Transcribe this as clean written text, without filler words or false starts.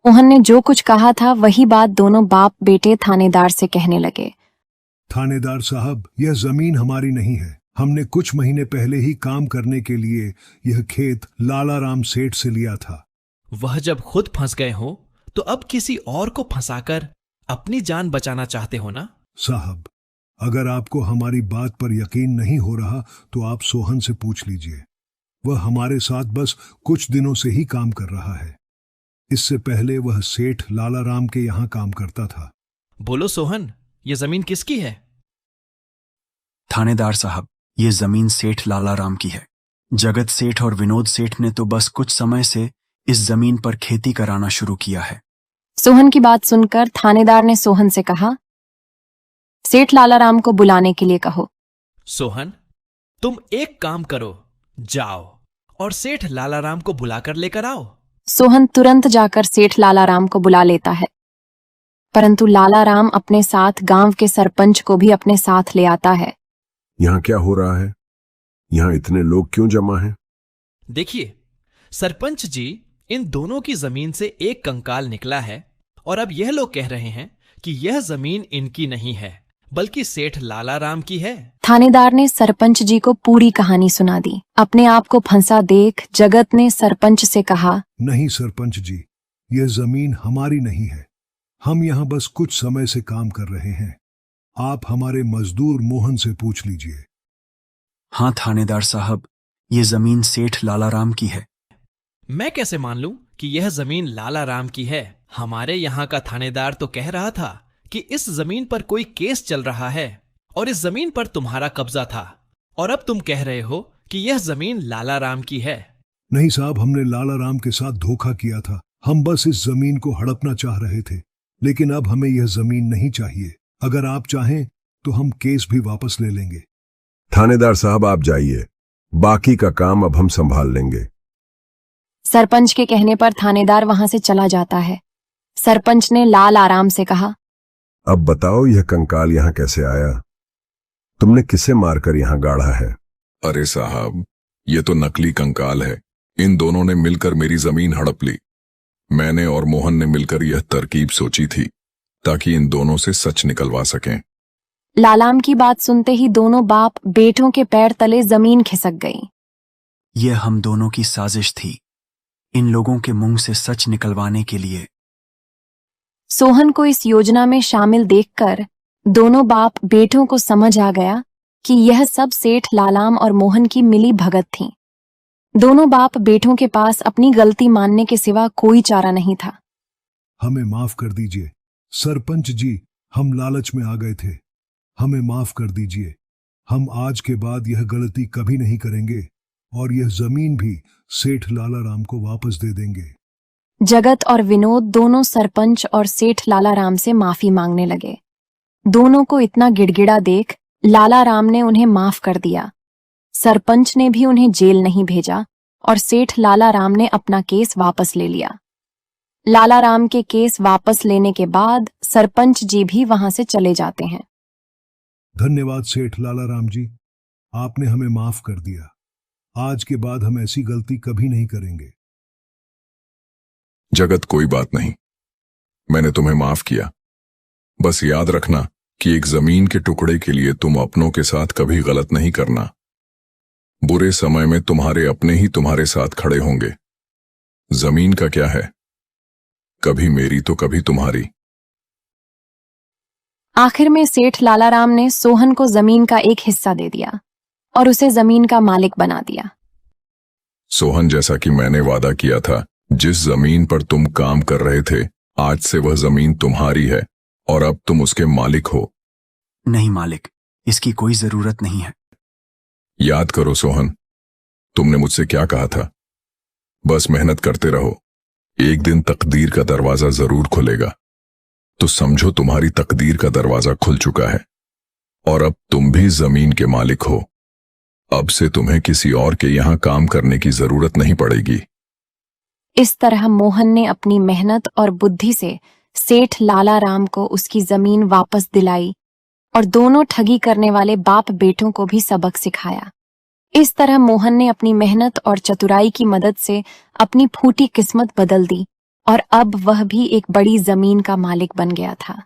मोहन ने जो कुछ कहा था वही बात दोनों बाप बेटे थानेदार से कहने लगे। थानेदार साहब, यह जमीन हमारी नहीं है। हमने कुछ महीने पहले ही काम करने के लिए यह खेत लालाराम सेठ से लिया था। वह जब खुद फंस गए हो तो अब किसी और को फंसाकर अपनी जान बचाना चाहते हो ना? साहब, अगर आपको हमारी बात पर यकीन नहीं हो रहा तो आप सोहन से पूछ लीजिए। वह हमारे साथ बस कुछ दिनों से ही काम कर रहा है। इससे पहले वह सेठ लालाराम के यहाँ काम करता था। बोलो सोहन, यह जमीन किसकी है? थानेदार साहब, ये जमीन सेठ लालाराम की है। जगत सेठ और विनोद सेठ ने तो बस कुछ समय से इस जमीन पर खेती कराना शुरू किया है। सोहन की बात सुनकर थानेदार ने सोहन से कहा, सेठ लालाराम को बुलाने के लिए कहो। सोहन, तुम एक काम करो, जाओ और सेठ लालाराम को बुलाकर लेकर आओ। सोहन तुरंत जाकर सेठ लालाराम को बुला लेता है, परंतु लालाराम अपने साथ गांव के सरपंच को भी अपने साथ ले आता है। यहाँ क्या हो रहा है? यहाँ इतने लोग क्यों जमा हैं? देखिए सरपंच जी, इन दोनों की जमीन से एक कंकाल निकला है और अब यह लोग कह रहे हैं कि यह जमीन इनकी नहीं है बल्कि सेठ लालाराम की है। थानेदार ने सरपंच जी को पूरी कहानी सुना दी। अपने आप को फंसा देख जगत ने सरपंच से कहा, नहीं सरपंच जी, यह जमीन हमारी नहीं है। हम यहाँ बस कुछ समय से काम कर रहे हैं। आप हमारे मजदूर मोहन से पूछ लीजिए। हाँ थानेदार साहब, ये जमीन सेठ लालाराम की है। मैं कैसे मान लूं कि यह जमीन लालाराम की है? हमारे यहाँ का थानेदार तो कह रहा था कि इस जमीन पर कोई केस चल रहा है और इस जमीन पर तुम्हारा कब्जा था, और अब तुम कह रहे हो कि यह जमीन लालाराम की है। नहीं साहब, हमने लालाराम के साथ धोखा किया था। हम बस इस जमीन को हड़पना चाह रहे थे, लेकिन अब हमें यह जमीन नहीं चाहिए। अगर आप चाहें तो हम केस भी वापस ले लेंगे। थानेदार साहब, आप जाइए, बाकी का काम अब हम संभाल लेंगे। सरपंच के कहने पर थानेदार वहां से चला जाता है। सरपंच ने लालाराम से कहा, अब बताओ, यह कंकाल यहाँ कैसे आया? तुमने किसे मारकर यहाँ गाड़ा है? अरे साहब, ये तो नकली कंकाल है। इन दोनों ने मिलकर मेरी जमीन हड़प ली। मैंने और मोहन ने मिलकर यह तरकीब सोची थी ताकि इन दोनों से सच निकलवा सकें। लालाराम की बात सुनते ही दोनों बाप बेटों के पैर तले जमीन खिसक गई। यह हम दोनों की साजिश थी, इन लोगों के मुंह से सच निकलवाने के लिए। सोहन को इस योजना में शामिल देखकर दोनों बाप बेटों को समझ आ गया कि यह सब सेठ लालाराम और मोहन की मिली भगत थी। दोनों बाप बेटों के पास अपनी गलती मानने के सिवा कोई चारा नहीं था। हमें माफ कर दीजिए सरपंच जी, हम लालच में आ गए थे। हमें माफ कर दीजिए। हम आज के बाद यह गलती कभी नहीं करेंगे और यह जमीन भी सेठ लालाराम को वापस दे देंगे। जगत और विनोद दोनों सरपंच और सेठ लालाराम से माफी मांगने लगे। दोनों को इतना गिड़गिड़ा देख लालाराम ने उन्हें माफ कर दिया। सरपंच ने भी उन्हें जेल नहीं भेजा और सेठ लालाराम ने अपना केस वापस ले लिया। लालाराम के केस वापस लेने के बाद सरपंच जी भी वहां से चले जाते हैं। धन्यवाद सेठ लालाराम जी, आपने हमें माफ कर दिया। आज के बाद हम ऐसी गलती कभी नहीं करेंगे। जगत, कोई बात नहीं, मैंने तुम्हें माफ किया। बस याद रखना कि एक जमीन के टुकड़े के लिए तुम अपनों के साथ कभी गलत नहीं करना। बुरे समय में तुम्हारे अपने ही तुम्हारे साथ खड़े होंगे। जमीन का क्या है, कभी मेरी तो कभी तुम्हारी। आखिर में सेठ लालाराम ने सोहन को जमीन का एक हिस्सा दे दिया और उसे जमीन का मालिक बना दिया। सोहन, जैसा कि मैंने वादा किया था, जिस जमीन पर तुम काम कर रहे थे, आज से वह जमीन तुम्हारी है और अब तुम उसके मालिक हो। नहीं मालिक, इसकी कोई जरूरत नहीं है। याद करो सोहन, तुमने मुझसे क्या कहा था? बस मेहनत करते रहो, एक दिन तकदीर का दरवाजा जरूर खुलेगा। तो समझो तुम्हारी तकदीर का दरवाजा खुल चुका है और अब तुम भी जमीन के मालिक हो। अब से तुम्हें किसी और के यहां काम करने की जरूरत नहीं पड़ेगी। इस तरह मोहन ने अपनी मेहनत और बुद्धि से सेठ लालाराम को उसकी जमीन वापस दिलाई और दोनों ठगी करने वाले बाप बेटों को भी सबक सिखाया। इस तरह मोहन ने अपनी मेहनत और चतुराई की मदद से अपनी फूटी किस्मत बदल दी और अब वह भी एक बड़ी जमीन का मालिक बन गया था।